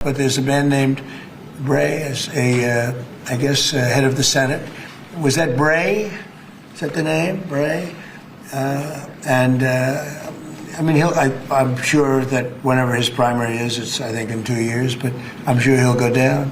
But there's a man named Bray as I guess, head of the Senate. Was that Bray? Is that the name, Bray? I mean, I'm sure that whenever his primary is, it's, I think, in 2 years, but I'm sure he'll go down.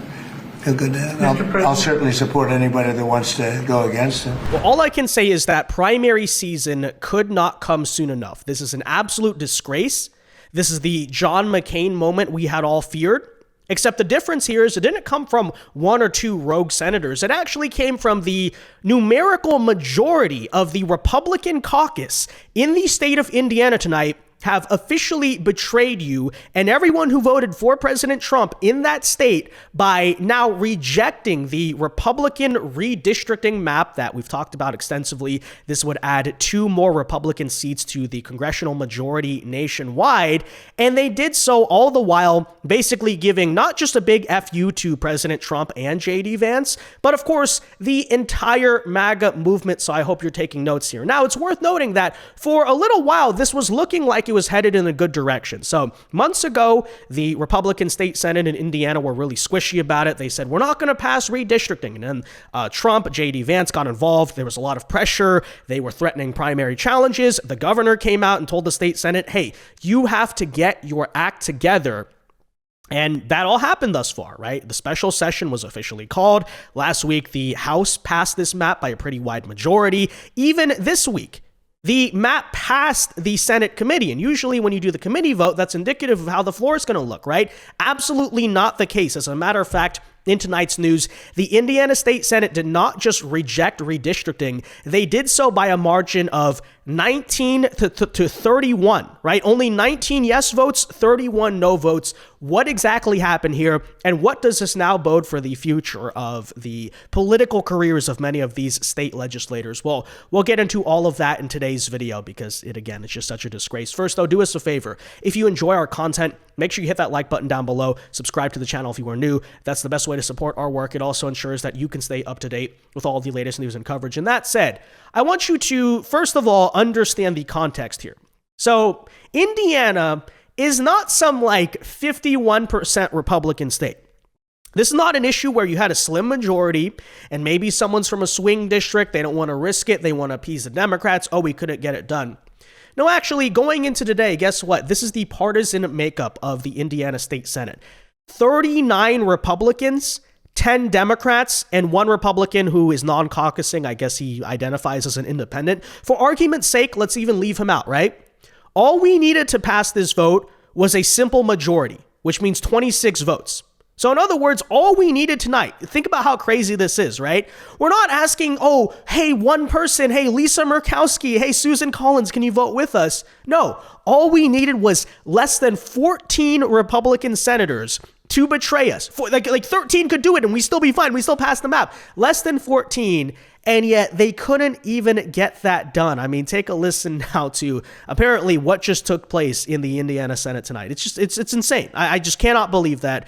He'll go down. I'll certainly support anybody that wants to go against him. Well, all I can say is that primary season could not come soon enough. This is an absolute disgrace. This is the John McCain moment we had all feared. Except the difference here is it didn't come from one or two rogue senators. It actually came from the numerical majority of the Republican caucus in the state of Indiana tonight have officially betrayed you and everyone who voted for President Trump in that state by now rejecting the Republican redistricting map that we've talked about extensively. This would add 2 more Republican seats to the congressional majority nationwide. And they did so all the while basically giving not just a big FU to President Trump and JD Vance, but of course the entire MAGA movement. So I hope you're taking notes here. Now, it's worth noting that for a little while, this was looking like it was headed in a good direction. So months ago, the Republican state Senate in Indiana were really squishy about it. They said, we're not going to pass redistricting. And then Trump, JD Vance got involved. There was a lot of pressure. They were threatening primary challenges. The governor came out and told the state Senate, hey, you have to get your act together. And that all happened thus far, right? The special session was officially called. Last week, the House passed this map by a pretty wide majority. Even this week, the map passed the Senate committee, and usually when you do the committee vote, that's indicative of how the floor is going to look, right? Absolutely not the case. As a matter of fact, in tonight's news, the Indiana State Senate did not just reject redistricting, they did so by a margin of 19 to 31, right? Only 19 yes votes, 31 no votes. What exactly happened here, and what does this now bode for the future of the political careers of many of these state legislators? Well, we'll get into all of that in today's video because it's just such a disgrace. First, though, do us a favor. If you enjoy our content, make sure you hit that like button down below. Subscribe to the channel if you are new. That's the best way to support our work. It also ensures that you can stay up to date with all the latest news and coverage. And that said, I want you to, first of all, understand the context here. So Indiana is not some like 51% Republican state. This is not an issue where you had a slim majority and maybe someone's from a swing district. They don't want to risk it. They want to appease the Democrats. Oh, we couldn't get it done. No, actually, going into today, guess what? This is the partisan makeup of the Indiana State Senate. 39 Republicans, 10 Democrats, and 1 Republican who is non-caucusing. I guess he identifies as an independent. For argument's sake, let's even leave him out, right? All we needed to pass this vote was a simple majority, which means 26 votes. So in other words, all we needed tonight, think about how crazy this is, right? We're not asking, oh, hey, one person, hey, Lisa Murkowski, hey, Susan Collins, can you vote with us? No, all we needed was less than 14 Republican senators to betray us. Like 13 could do it and we still be fine. We still pass the map. Less than 14. And yet they couldn't even get that done. I mean, take a listen now to apparently what just took place in the Indiana Senate tonight. It's insane. I just cannot believe that.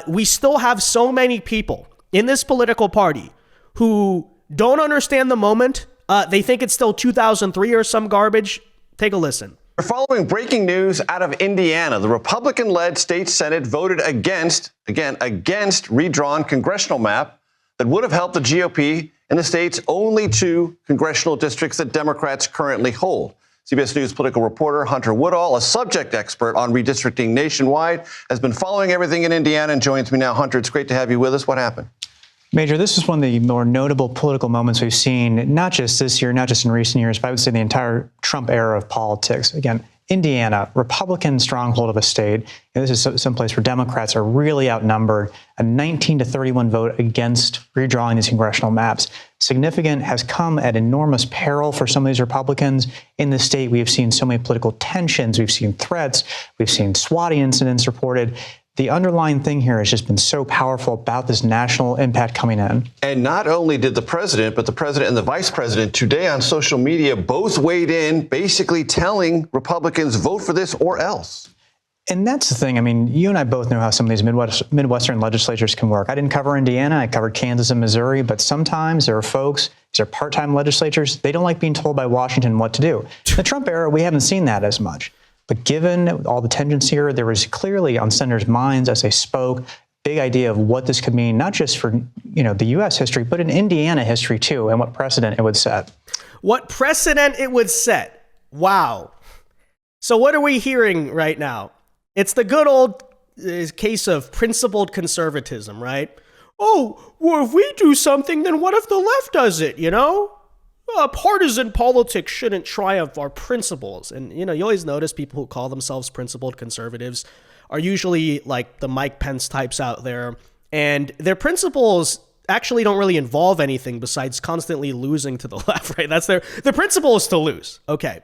We still have so many people in this political party who don't understand the moment. They think it's still 2003 or some garbage. Take a listen. Following breaking news out of Indiana, the Republican-led state Senate voted against redrawn congressional map that would have helped the GOP in the state's only 2 congressional districts that Democrats currently hold. CBS News political reporter Hunter Woodall, a subject expert on redistricting nationwide, has been following everything in Indiana and joins me now. Hunter, it's great to have you with us. What happened? Major, this is one of the more notable political moments we've seen, not just this year, not just in recent years, but I would say the entire Trump era of politics. Again, Indiana, Republican stronghold of a state. This is someplace where Democrats are really outnumbered. A 19 to 31 vote against redrawing these congressional maps. Significant, has come at enormous peril for some of these Republicans. In the state, we have seen so many political tensions. We've seen threats. We've seen swatting incidents reported. The underlying thing here has just been so powerful about this national impact coming in. And not only did the president, but the president and the vice president today on social media both weighed in, basically telling Republicans, vote for this or else. And that's the thing. I mean, you and I both know how some of these Midwestern legislatures can work. I didn't cover Indiana. I covered Kansas and Missouri. But sometimes there are folks, these are part-time legislatures, they don't like being told by Washington what to do. In the Trump era, we haven't seen that as much. But given all the tensions here, there was clearly on senators' minds as they spoke, big idea of what this could mean, not just for the U.S. history, but in Indiana history too, and what precedent it would set. What precedent it would set. Wow. So what are we hearing right now? It's the good old case of principled conservatism, right? Oh, well, if we do something, then what if the left does it, partisan politics shouldn't triumph our principles. And, you always notice people who call themselves principled conservatives are usually like the Mike Pence types out there. And their principles actually don't really involve anything besides constantly losing to the left, right? That's their principle is to lose. Okay.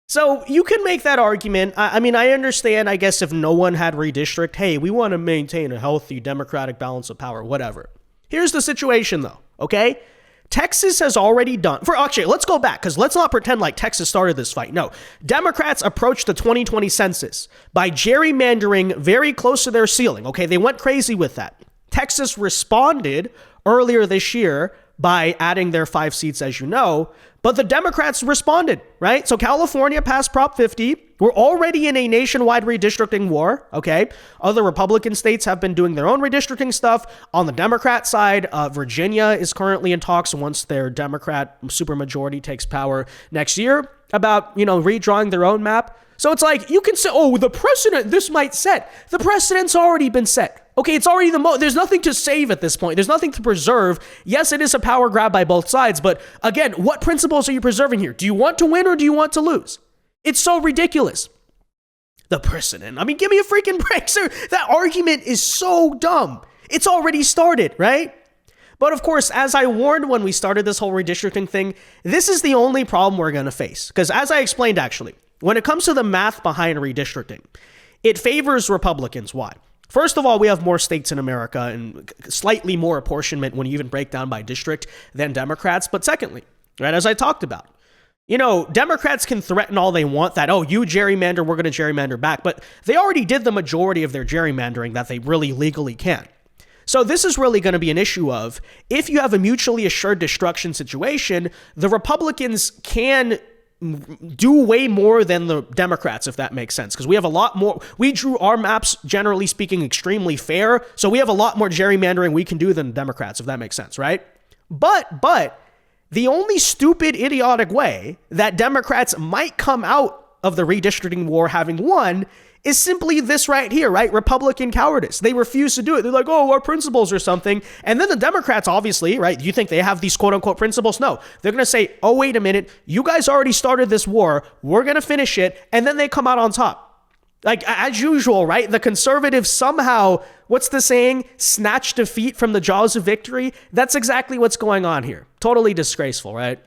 So you can make that argument. I mean, I understand, I guess, if no one had redistrict, hey, we want to maintain a healthy democratic balance of power, whatever. Here's the situation, though, okay? Texas has already done, actually, let's go back, because let's not pretend like Texas started this fight. No, Democrats approached the 2020 census by gerrymandering very close to their ceiling, okay? They went crazy with that. Texas responded earlier this year by adding their 5 seats, as you know, but the Democrats responded, right? So California passed Prop 50. We're already in a nationwide redistricting war, okay? Other Republican states have been doing their own redistricting stuff. On the Democrat side, Virginia is currently in talks once their Democrat supermajority takes power next year about, redrawing their own map. So it's like, you can say, oh, the precedent this might set. The precedent's already been set. Okay, it's already there's nothing to save at this point. There's nothing to preserve. Yes, it is a power grab by both sides, but again, what principles are you preserving here? Do you want to win or do you want to lose? It's so ridiculous. The precedent. I mean, give me a freaking break, sir. That argument is so dumb. It's already started, right? But of course, as I warned when we started this whole redistricting thing, this is the only problem we're going to face. Because as I explained, actually, when it comes to the math behind redistricting, it favors Republicans. Why? First of all, we have more states in America and slightly more apportionment when you even break down by district than Democrats. But secondly, right, as I talked about, Democrats can threaten all they want that, oh, you gerrymander, we're going to gerrymander back. But they already did the majority of their gerrymandering that they really legally can. So this is really going to be an issue of, if you have a mutually assured destruction situation, the Republicans can do way more than the Democrats, if that makes sense, because we have a lot more. We drew our maps, generally speaking, extremely fair, so we have a lot more gerrymandering we can do than Democrats, if that makes sense, right? But the only stupid, idiotic way that Democrats might come out of the redistricting war having won is simply this right here, right? Republican cowardice. They refuse to do it. They're like, oh, our principles or something. And then the Democrats, obviously, right? You think they have these quote unquote principles? No, they're going to say, oh, wait a minute. You guys already started this war. We're going to finish it. And then they come out on top. Like, as usual, right? The conservatives somehow, what's the saying? Snatch defeat from the jaws of victory. That's exactly what's going on here. Totally disgraceful, right?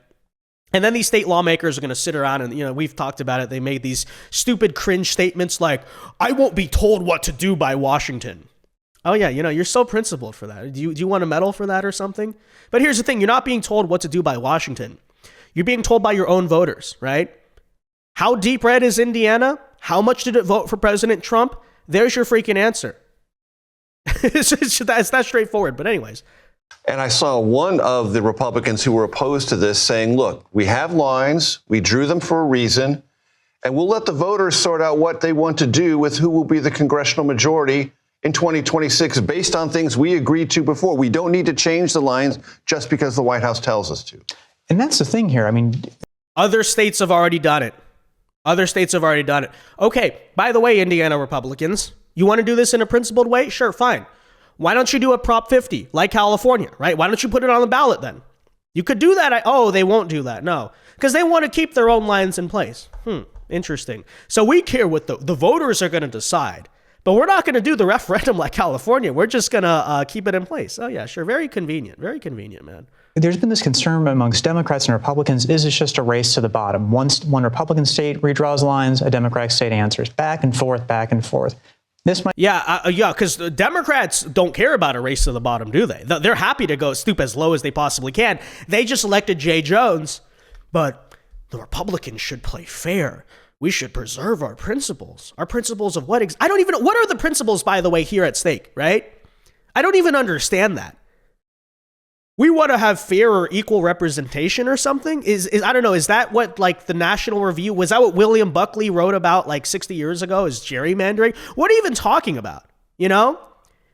And then these state lawmakers are going to sit around and, we've talked about it. They made these stupid cringe statements like, I won't be told what to do by Washington. Oh, yeah, you're so principled for that. Do you want a medal for that or something? But here's the thing. You're not being told what to do by Washington. You're being told by your own voters, right? How deep red is Indiana? How much did it vote for President Trump? There's your freaking answer. It's that straightforward. But anyways. And I saw one of the Republicans who were opposed to this saying, look, we have lines, we drew them for a reason, and we'll let the voters sort out what they want to do with who will be the congressional majority in 2026 based on things we agreed to before. We don't need to change the lines just because the White House tells us to. And that's the thing here. I mean, other states have already done it. Okay, by the way, Indiana Republicans, you want to do this in a principled way? Sure, fine. Why don't you do a Prop 50 like California, right? Why don't you put it on the ballot then? You could do that. They won't do that. No, because they want to keep their own lines in place. Interesting. So we care what the voters are going to decide, but we're not going to do the referendum like California. We're just going to keep it in place. Oh, yeah, sure. Very convenient, man. There's been this concern amongst Democrats and Republicans, is this just a race to the bottom? One Republican state redraws lines, a Democratic state answers. Back and forth, back and forth. Because the Democrats don't care about a race to the bottom, do they? They're happy to stoop as low as they possibly can. They just elected Jay Jones, but the Republicans should play fair. We should preserve our principles. Our principles of what? I don't even know. What are the principles, by the way, here at stake, right? I don't even understand that. we want to have fair or equal representation or something. Is I don't know. Is that what like the National Review, was that what William Buckley wrote about like 60 years ago? Is gerrymandering? What are you even talking about? You know,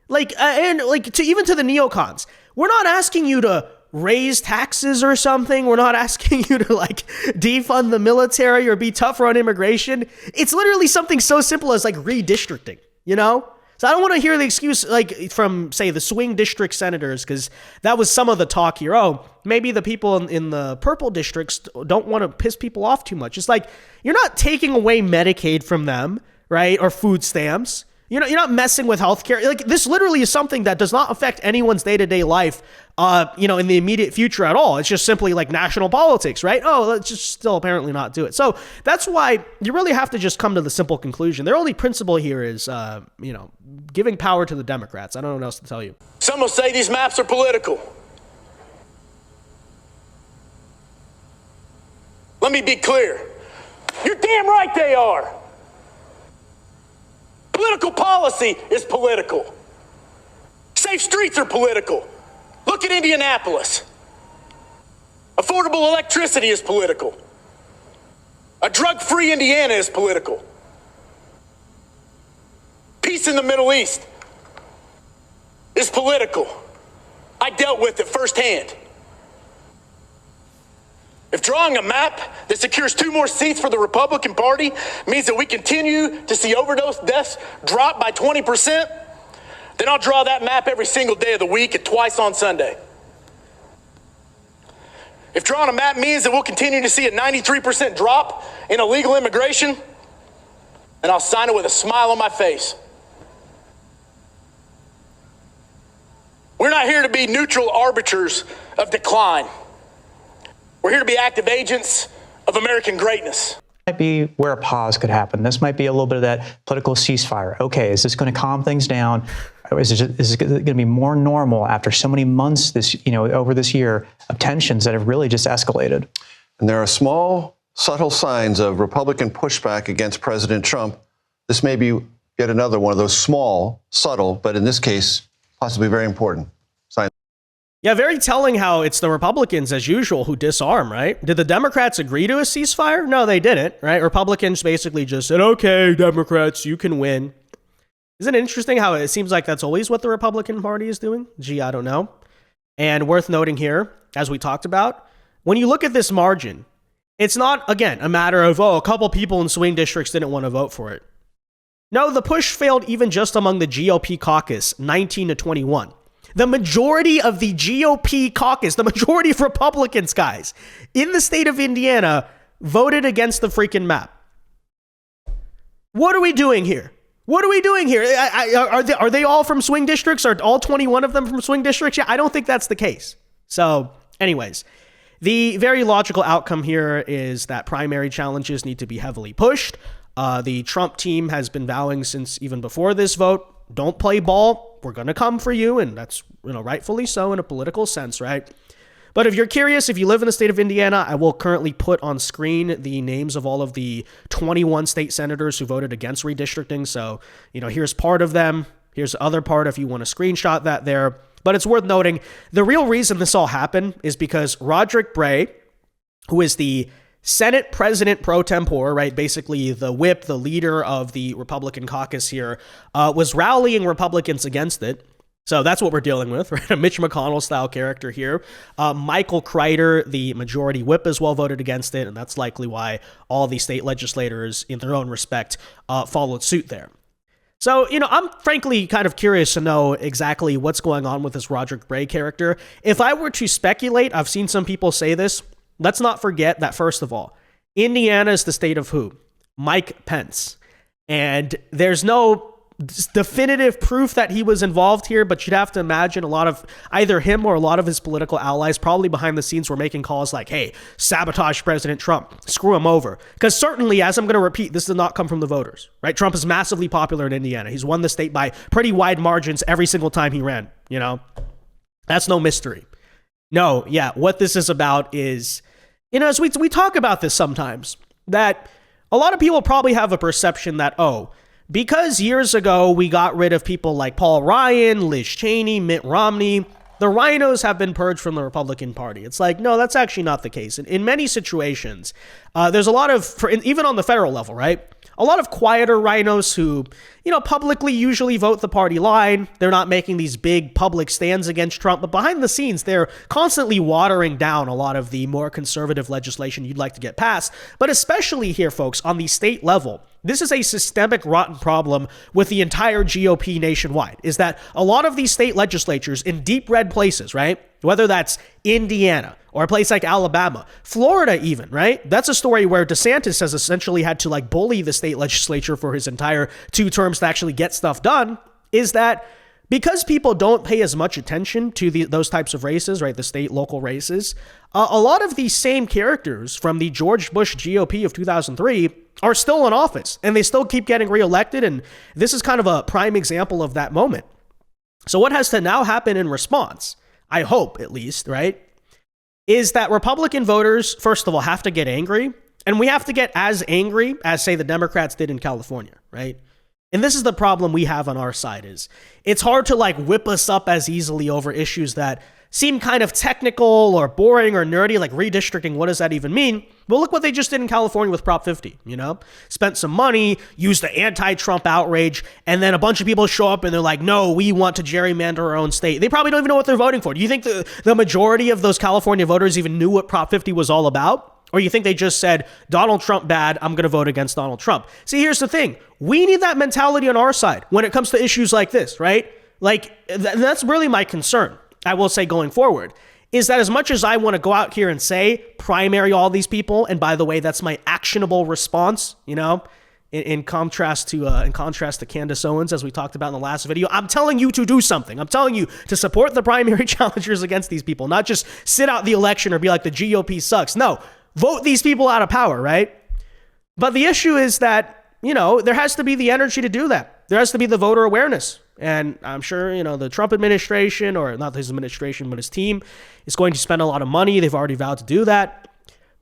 like and like even to the neocons, we're not asking you to raise taxes or something. We're not asking you to like defund the military or be tougher on immigration. It's literally something so simple as like redistricting, you know? So I don't want to hear the excuse like from, say, the swing district senators, because that was some of the talk here. Oh, maybe the people in the purple districts don't want to piss people off too much. It's like, you're not taking away Medicaid from them, right? Or food stamps. You're not messing with healthcare. Like, this literally is something that does not affect anyone's day-to-day life, in the immediate future at all. It's just simply like national politics, right? Oh, let's just still apparently not do it. So that's why you really have to just come to the simple conclusion. Their only principle here is, giving power to the Democrats. I don't know what else to tell you. Some will say these maps are political. Let me be clear. You're damn right they are. Political policy is political. Safe streets are political. Look at Indianapolis. Affordable electricity is political. A drug-free Indiana is political. Peace in the Middle East is political. I dealt with it firsthand. If drawing a map that secures 2 more seats for the Republican Party means that we continue to see overdose deaths drop by 20%, then I'll draw that map every single day of the week and twice on Sunday. If drawing a map means that we'll continue to see a 93% drop in illegal immigration, then I'll sign it with a smile on my face. We're not here to be neutral arbiters of decline. We're here to be active agents of American greatness. Might be where a pause could happen. This might be a little bit of that political ceasefire. Okay, is this going to calm things down? Is it going to be more normal after so many months over this year of tensions that have really just escalated? And there are small, subtle signs of Republican pushback against President Trump. This may be yet another one of those small, subtle, but in this case, possibly very important signs. Yeah, very telling how it's the Republicans, as usual, who disarm, right? Did the Democrats agree to a ceasefire? No, they didn't, right? Republicans basically just said, okay, Democrats, you can win. Isn't it interesting how it seems like that's always what the Republican Party is doing? Gee, I don't know. And worth noting here, as we talked about, when you look at this margin, it's not, again, a matter of, a couple people in swing districts didn't want to vote for it. No, the push failed even just among the GOP caucus, 19-21. The majority of the GOP caucus, the majority of Republicans, guys, in the state of Indiana, voted against the freaking map. What are we doing here? What are we doing here? Are they all from swing districts? Are all 21 of them from swing districts? Yeah, I don't think that's the case. So, anyways, the very logical outcome here is that primary challenges need to be heavily pushed. The Trump team has been vowing since even before this vote, don't play ball. We're going to come for you. And that's, rightfully so in a political sense, right? But if you're curious, if you live in the state of Indiana, I will currently put on screen the names of all of the 21 state senators who voted against redistricting. So, here's part of them. Here's the other part if you want to screenshot that there. But it's worth noting, the real reason this all happened is because Rod Bray, who is the Senate President pro tempore, right, basically the whip, the leader of the Republican caucus here, was rallying Republicans against it. So that's what we're dealing with, right? A Mitch McConnell-style character here. Michael Kreider, the majority whip, as well voted against it, and that's likely why all the state legislators, in their own respect, followed suit there. So, I'm frankly kind of curious to know exactly what's going on with this Roderick Bray character. If I were to speculate, I've seen some people say this, let's not forget that, first of all, Indiana is the state of who? Mike Pence. And there's no definitive proof that he was involved here, but you'd have to imagine a lot of either him or a lot of his political allies probably behind the scenes were making calls like, hey, sabotage President Trump, screw him over. Because certainly, as I'm going to repeat, this did not come from the voters, right? Trump is massively popular in Indiana. He's won the state by pretty wide margins every single time he ran, That's no mystery. No, yeah, what this is about is, as we talk about this sometimes, that a lot of people probably have a perception that, because years ago we got rid of people like Paul Ryan, Liz Cheney, Mitt Romney, the RINOs have been purged from the Republican Party. It's like, no, that's actually not the case. In many situations, there's a lot of, even on the federal level, right? A lot of quieter RINOs who, publicly usually vote the party line. They're not making these big public stands against Trump, but behind the scenes, they're constantly watering down a lot of the more conservative legislation you'd like to get passed. But especially here, folks, on the state level, this is a systemic rotten problem with the entire GOP nationwide, is that a lot of these state legislatures in deep red places, right? Whether that's Indiana or a place like Alabama, Florida even, right? That's a story where DeSantis has essentially had to bully the state legislature for his entire 2 terms to actually get stuff done, is that because people don't pay as much attention to those types of races, right? The state, local races, a lot of these same characters from the George Bush GOP of 2003 are still in office and they still keep getting reelected. And this is kind of a prime example of that moment. So what has to now happen in response, I hope at least, right, is that Republican voters, first of all, have to get angry. And we have to get as angry as, say, the Democrats did in California, right? And this is the problem we have on our side, is it's hard to whip us up as easily over issues that seem kind of technical or boring or nerdy, like redistricting. What does that even mean? Well, look what they just did in California with Prop 50, spent some money, used the anti-Trump outrage, and then a bunch of people show up and they're like, no, we want to gerrymander our own state. They probably don't even know what they're voting for. Do you think the majority of those California voters even knew what Prop 50 was all about? Or you think they just said, Donald Trump bad, I'm going to vote against Donald Trump? See, here's the thing. We need that mentality on our side when it comes to issues like this, right? That's really my concern, I will say, going forward, is that as much as I want to go out here and say, primary all these people, and by the way, that's my actionable response, in contrast to Candace Owens, as we talked about in the last video, I'm telling you to do something. I'm telling you to support the primary challengers against these people, not just sit out the election or be like the GOP sucks. No. Vote these people out of power, right? But the issue is that, there has to be the energy to do that. There has to be the voter awareness. And I'm sure, the Trump administration, or not his administration, but his team, is going to spend a lot of money. They've already vowed to do that.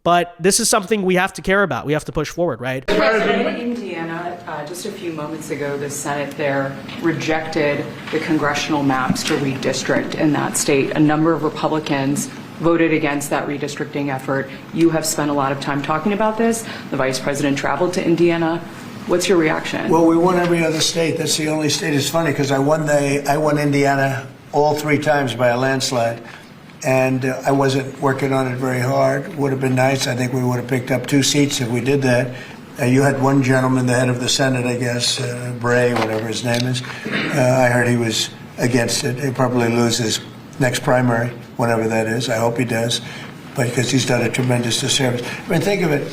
But this is something we have to care about. We have to push forward, right? In Indiana, just a few moments ago, the Senate there rejected the congressional maps to redistrict in that state. A number of Republicans voted against that redistricting effort. You have spent a lot of time talking about this. The vice president traveled to Indiana. What's your reaction? Well, we won every other state. That's the only state. It's funny because I won Indiana all 3 times by a landslide. And I wasn't working on it very hard. Would have been nice. I think we would have picked up 2 seats if we did that. You had one gentleman, the head of the Senate, I guess, Bray, whatever his name is. I heard he was against it. He'll probably lose his next primary, whatever that is. I hope he does, because he's done a tremendous disservice. I mean, think of it.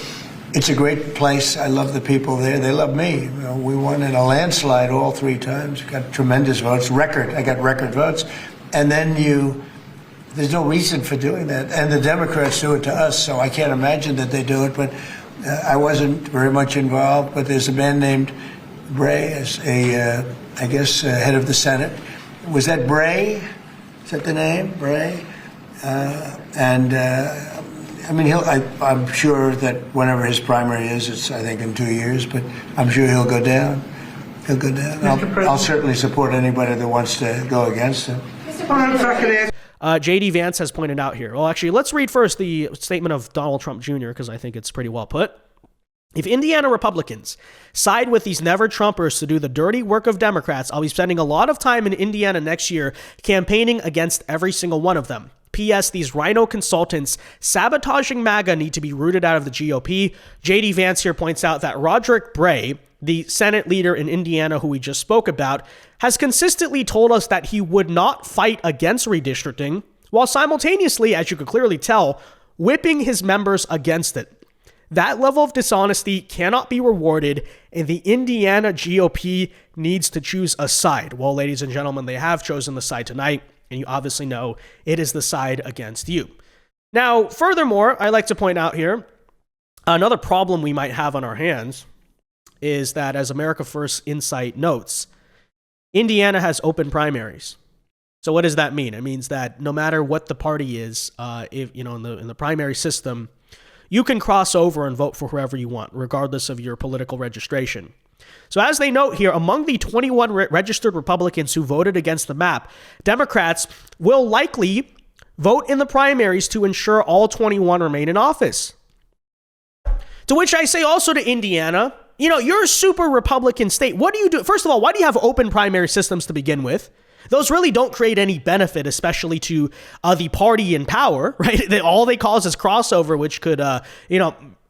It's a great place. I love the people there. They love me. We won in a landslide all 3 times. Got tremendous votes. I got record votes. And then there's no reason for doing that. And the Democrats do it to us, so I can't imagine that they do it. But I wasn't very much involved. But there's a man named Bray, as head of the Senate. Was that Bray? Is that the name, Bray? I'm sure that whenever his primary is, it's, I think, in 2 years, but I'm sure he'll go down. He'll go down. I'll certainly support anybody that wants to go against him. JD Vance has pointed out here. Well, actually, let's read first the statement of Donald Trump Jr., because I think it's pretty well put. If Indiana Republicans side with these never-Trumpers to do the dirty work of Democrats, I'll be spending a lot of time in Indiana next year campaigning against every single one of them. P.S. These RINO consultants sabotaging MAGA need to be rooted out of the GOP. JD Vance here points out that Rod Bray, the Senate leader in Indiana who we just spoke about, has consistently told us that he would not fight against redistricting, while simultaneously, as you could clearly tell, whipping his members against it. That level of dishonesty cannot be rewarded, and the Indiana GOP needs to choose a side. Well, ladies and gentlemen, they have chosen the side tonight, and you obviously know it is the side against you. Now, furthermore, I like to point out here, another problem we might have on our hands is that, as America First Insight notes, Indiana has open primaries. So what does that mean? It means that no matter what the party is, in the primary system, you can cross over and vote for whoever you want, regardless of your political registration. So as they note here, among the 21 registered Republicans who voted against the map, Democrats will likely vote in the primaries to ensure all 21 remain in office. To which I say also to Indiana, you know, you're a super Republican state. What do you do? First of all, why do you have open primary systems to begin with? Those really don't create any benefit, especially to the party in power, right? All they cause is crossover, which could,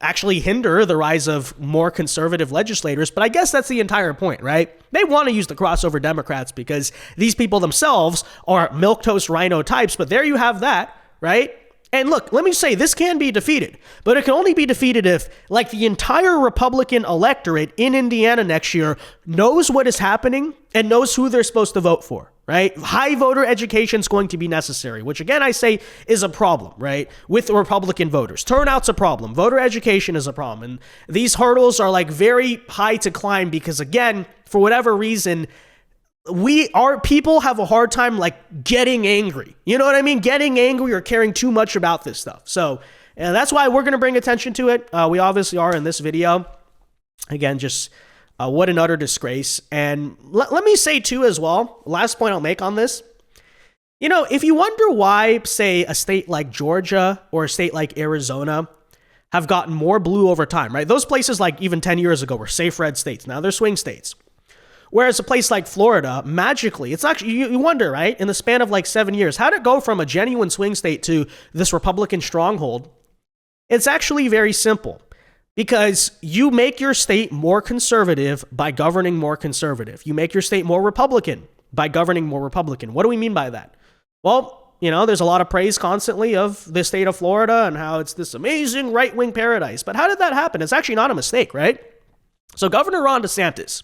actually hinder the rise of more conservative legislators. But I guess that's the entire point, right? They want to use the crossover Democrats because these people themselves are milquetoast RINO types. But there you have that, right? And look, let me say, this can be defeated, but it can only be defeated if, like, the entire Republican electorate in Indiana next year knows what is happening and knows who they're supposed to vote for, right? High voter education is going to be necessary, which again, I say is a problem, right? With Republican voters. Turnout's a problem. Voter education is a problem. And these hurdles are like very high to climb because, again, for whatever reason, our people have a hard time like getting angry. You know what I mean? Getting angry or caring too much about this stuff. So that's why we're going to bring attention to it. We obviously are in this video. Again, just what an utter disgrace. And let me say too as well, last point I'll make on this. You know, if you wonder why, say, a state like Georgia or a state like Arizona have gotten more blue over time, right? Those places like even 10 years ago were safe red states. Now they're swing states. Whereas a place like Florida, magically, it's actually, you wonder, right? In the span of like 7 years, how did it go from a genuine swing state to this Republican stronghold? It's actually very simple because you make your state more conservative by governing more conservative. You make your state more Republican by governing more Republican. What do we mean by that? Well, you know, there's a lot of praise constantly of the state of Florida and how it's this amazing right-wing paradise. But how did that happen? It's actually not a mistake, right? So Governor Ron DeSantis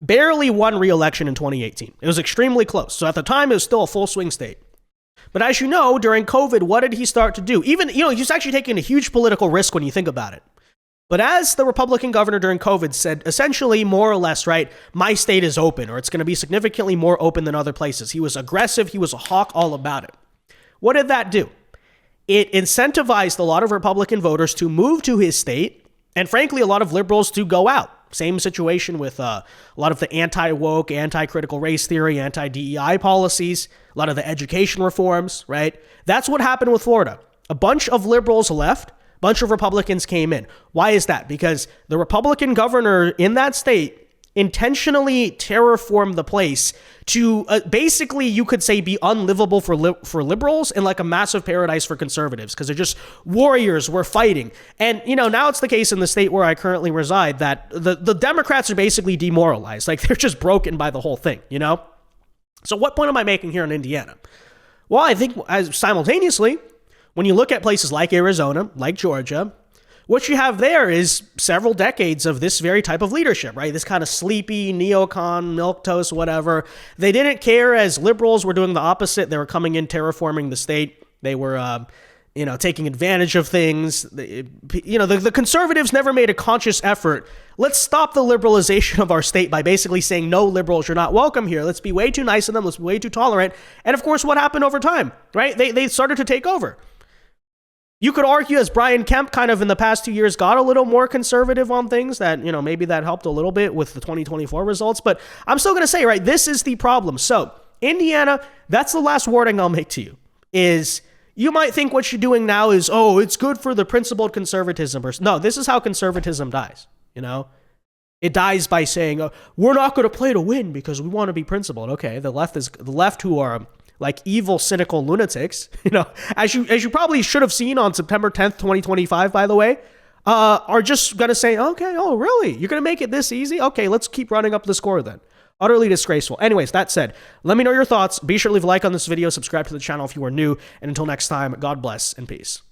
barely won re-election in 2018. It was extremely close. So at the time, it was still a full swing state. But as you know, during COVID, what did he start to do? Even, you know, he's actually taking a huge political risk when you think about it. But as the Republican governor during COVID said, essentially, more or less, right, my state is open, or it's going to be significantly more open than other places. He was aggressive. He was a hawk all about it. What did that do? It incentivized a lot of Republican voters to move to his state, and frankly, a lot of liberals to go out. Same situation with a lot of the anti-woke, anti-critical race theory, anti-DEI policies, a lot of the education reforms, right? That's what happened with Florida. A bunch of liberals left, a bunch of Republicans came in. Why is that? Because the Republican governor in that state intentionally terraformed the place to basically, you could say, be unlivable for liberals and like a massive paradise for conservatives because they're just warriors were fighting. And, you know, now it's the case in the state where I currently reside that the Democrats are basically demoralized. Like they're just broken by the whole thing, you know? So what point am I making here in Indiana? Well, I think as simultaneously, when you look at places like Arizona, like Georgia, what you have there is several decades of this very type of leadership, right? This kind of sleepy, neocon, milquetoast, whatever. They didn't care as liberals were doing the opposite. They were coming in, terraforming the state. They were, taking advantage of things. The conservatives never made a conscious effort. Let's stop the liberalization of our state by basically saying, no, liberals, you're not welcome here. Let's be way too nice to them. Let's be way too tolerant. And of course, what happened over time, right? They started to take over. You could argue as Brian Kemp kind of in the past 2 years got a little more conservative on things that, you know, maybe that helped a little bit with the 2024 results. But I'm still going to say, right, this is the problem. So Indiana, that's the last warning I'll make to you is you might think what you're doing now is, oh, it's good for the principled conservatism. No, this is how conservatism dies. You know, it dies by saying, oh, we're not going to play to win because we want to be principled. Okay. The left who are like evil, cynical lunatics, you know, as you probably should have seen on September 10th, 2025, by the way, are just going to say, okay, oh, really? You're going to make it this easy? Okay, let's keep running up the score then. Utterly disgraceful. Anyways, that said, let me know your thoughts. Be sure to leave a like on this video, subscribe to the channel if you are new, and until next time, God bless and peace.